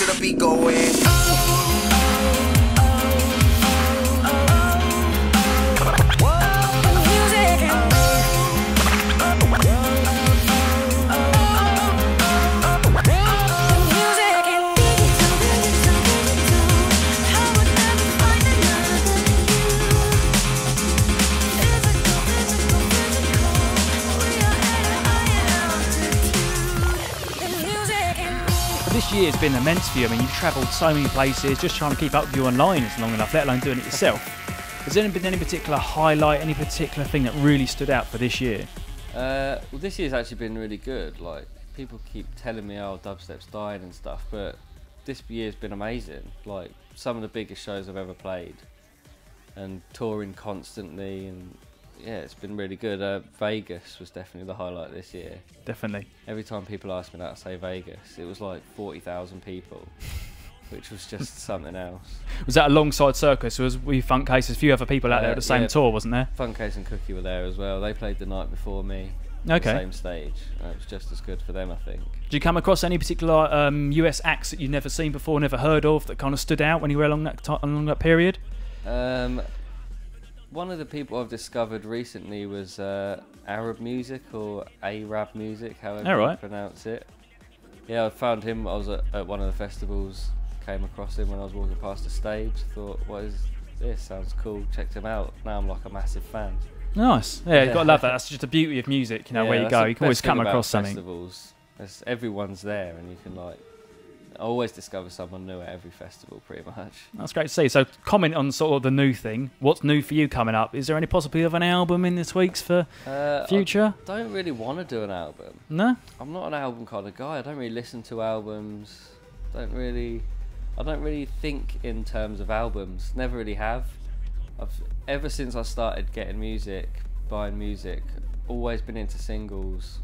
to the beat going. This year's been immense for you. I mean, you've travelled so many places. Just trying to keep up with you online is long enough, let alone doing it yourself. Has there been any particular highlight, any particular thing that really stood out for this year? Well, this year's actually been really good. Like, people keep telling me, oh, dubstep's dying and stuff, but this year's been amazing. Like, some of the biggest shows I've ever played, and touring constantly, and yeah, it's been really good. Vegas was definitely the highlight this year. Definitely. Every time people ask me that, I say Vegas. It was like 40,000 people, which was just something else. Was that alongside Circus? Was we Funkcase? A few other people out there at the same tour, wasn't there? Funkcase and Cookie were there as well. They played the night before me. On Okay. the same stage. It was just as good for them, I think. Did you come across any particular US acts that you've never seen before, never heard of, that kind of stood out when you were along that period? One of the people I've discovered recently was Arab music, or Arab music, however you pronounce it. Yeah, I found him. I was at one of the festivals, came across him when I was walking past the stage. Thought, what is this? Sounds cool. Checked him out. Now I'm like a massive fan. Nice. Yeah, you've got to love that. That's just the beauty of music, you know, where you go. You can always come across something. Festivals, everyone's there, and you can I always discover someone new at every festival, pretty much. That's great to see. So, comment on sort of the new thing. What's new for you coming up? Is there any possibility of an album in this week's for future? I don't really want to do an album. No? I'm not an album kind of guy. I don't really listen to albums. I don't really think in terms of albums. Never really have. Ever since I started getting music, buying music, always been into singles.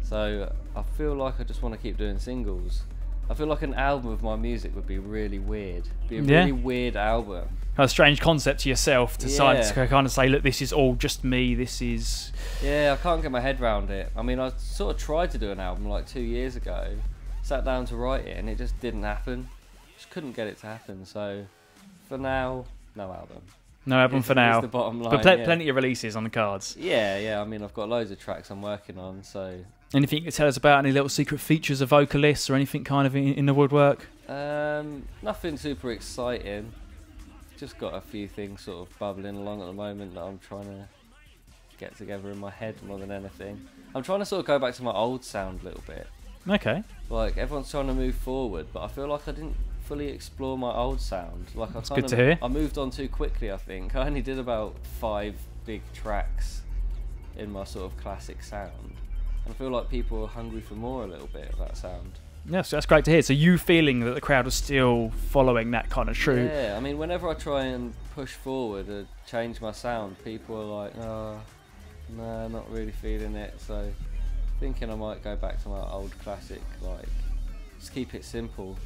So I feel like I just want to keep doing singles. I feel like an album of my music would be really weird. Be a really weird album. A strange concept to yourself to kind of say, look, this is all just me. This is. Yeah, I can't get my head around it. I mean, I sort of tried to do an album like 2 years ago. Sat down to write it, and it just didn't happen. Just couldn't get it to happen. So for now, no album. No album for now. The bottom line, but plenty of releases on the cards. Yeah. I mean, I've got loads of tracks I'm working on, so. Anything you can tell us about? Any little secret features of vocalists or anything kind of in the woodwork? Nothing super exciting. Just got a few things sort of bubbling along at the moment that I'm trying to get together in my head more than anything. I'm trying to sort of go back to my old sound a little bit. Okay. Like, everyone's trying to move forward, but I feel like I didn't fully explore my old sound. Like, That's good to hear. I moved on too quickly, I think. I only did about 5 big tracks in my sort of classic sound. And I feel like people are hungry for more a little bit of that sound. Yes, that's great to hear. So you feeling that the crowd was still following that kind of true? Yeah, I mean, whenever I try and push forward and change my sound, people are like, oh, no, not really feeling it. So thinking I might go back to my old classic, like, just keep it simple.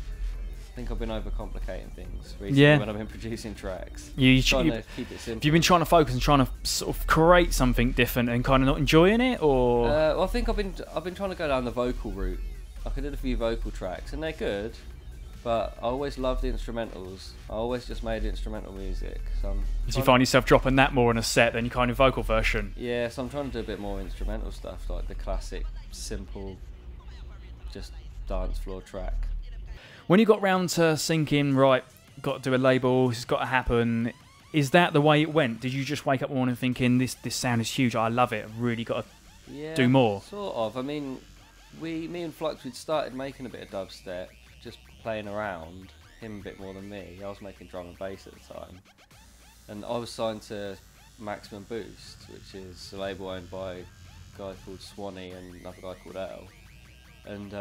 I think I've been overcomplicating things recently when I've been producing tracks. Keep it simple. Have you been trying to focus and trying to sort of create something different and kind of not enjoying it, or? Well, I think I've been trying to go down the vocal route. Like, I did a few vocal tracks and they're good, but I always loved the instrumentals. I always just made instrumental music. So you find yourself dropping that more in a set than your kind of vocal version? Yeah, so I'm trying to do a bit more instrumental stuff, like the classic, simple, just dance floor track. When you got round to thinking, right, got to do a label, it's got to happen, is that the way it went? Did you just wake up one morning thinking, this sound is huge, I love it, I've really got to do more? Sort of. I mean, me and Flux, we'd started making a bit of dubstep, just playing around, him a bit more than me. I was making drum and bass at the time. And I was signed to Maximum Boost, which is a label owned by a guy called Swanee and another guy called Earl. And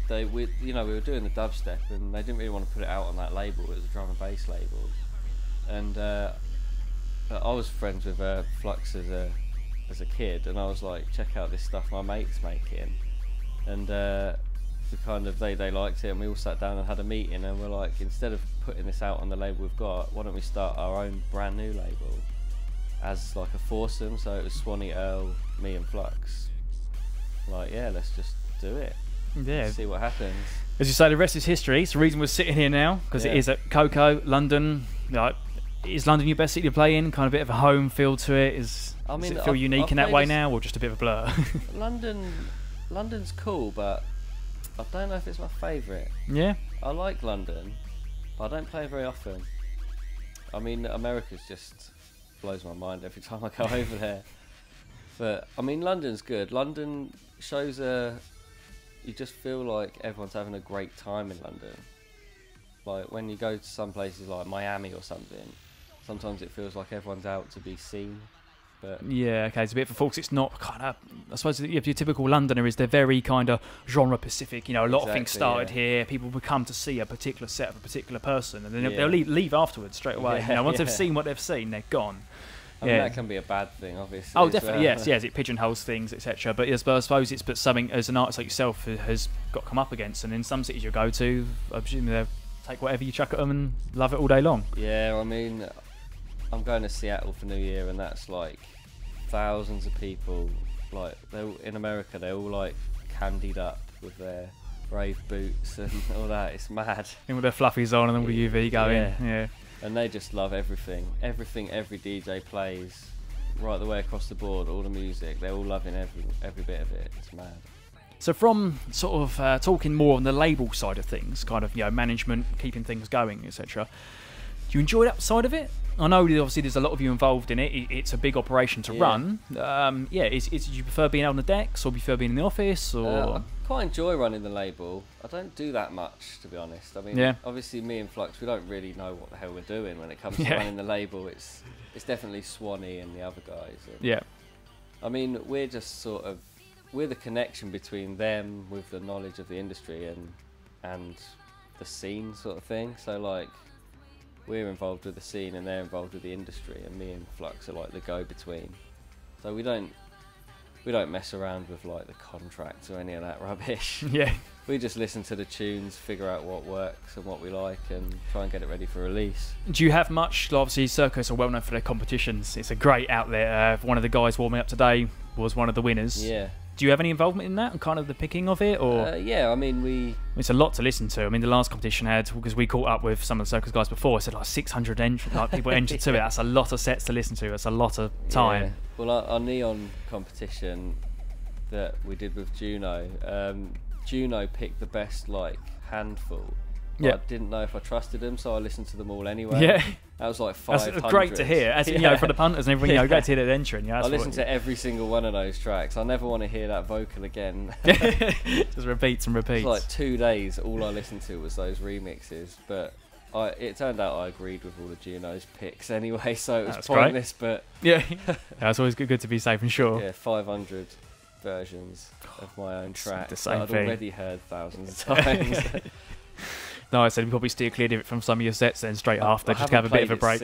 we were doing the dubstep, and they didn't really want to put it out on that label. It was a drum and bass label, and I was friends with Flux as a kid, and I was like, check out this stuff my mate's making, and they liked it, and we all sat down and had a meeting, and we're like, instead of putting this out on the label we've got, why don't we start our own brand new label as like a foursome? So it was Swanee, Earl, me, and Flux. Like, yeah, let's just do it. Yeah. See what happens. As you say, the rest is history. It's the reason we're sitting here now, because it is at Coco, London. Like, is London your best city to play in? Kind of a bit of a home feel to it. Does it feel unique in that way now, or just a bit of a blur? London's cool, but I don't know if it's my favourite. Yeah. I like London, but I don't play very often. I mean, America's just blows my mind every time I go over there. But I mean, London's good. London shows you just feel like everyone's having a great time in London. Like when you go to some places like Miami or something, sometimes it feels like everyone's out to be seen. But yeah, okay, it's a bit for folks. It's not kind of, I suppose, your typical Londoner is they're very kind of genre specific. You know, a lot of things started here. People would come to see a particular set of a particular person, and then they'll leave afterwards straight away. Yeah, you know, once they've seen what they've seen, they're gone. I mean, that can be a bad thing, obviously. Oh, definitely, yes, it pigeonholes things, etc. But I suppose it's something as an artist like yourself has got to come up against. And in some cities you go to, I presume they'll take whatever you chuck at them and love it all day long. Yeah, I mean, I'm going to Seattle for New Year, and that's like thousands of people. Like in America, they're all like candied up with their brave boots and all that. It's mad. And with their fluffies on and then with UV going. Yeah. And they just love everything every DJ plays, right the way across the board. All the music, they're all loving every bit of it. It's mad. So from sort of talking more on the label side of things, kind of management, keeping things going, etc. Do you enjoy that side of it? I know obviously there's a lot of you involved in it. It's a big operation to run. Do you prefer being out on the decks, or prefer being in the office, or? I quite enjoy running the label. I don't do that much, to be honest. I mean, obviously me and Flux, we don't really know what the hell we're doing when it comes to running the label. It's definitely Swanee and the other guys. I mean, we're just we're the connection between them with the knowledge of the industry and the scene sort of thing. So like, we're involved with the scene and they're involved with the industry, and me and Flux are like the go-between. So we don't mess around with like the contracts or any of that rubbish. Yeah. We just listen to the tunes, figure out what works and what we like, and try and get it ready for release. Do you have much? Obviously, Circus are well known for their competitions. It's a great outlet. One of the guys warming up today was one of the winners. Yeah. Do you have any involvement in that and kind of the picking of it, or? Yeah, I mean it's a lot to listen to. I mean, the last competition had, because we caught up with some of the Circus guys before, I said like 600 people entered to it. That's a lot of sets to listen to. That's a lot of time. Yeah. Well, our neon competition that we did with Juno, Juno picked the best like handful. I didn't know if I trusted them, so I listened to them all anyway. Yeah. That was like 500. That's great to hear. As for the punters and everything, great to hear that entering. Yeah, I listened to every single one of those tracks. I never want to hear that vocal again. Just repeats and repeats. It was like 2 days, all I listened to was those remixes. But it turned out I agreed with all the Juno's picks anyway, so it was pointless. Great. But yeah, it's always good to be safe and sure. Yeah, 500 versions of my own track the same that I'd thing. already heard thousands of times. No, I said we probably steer clear of it from some of your sets then straight after, just to have a bit of a break.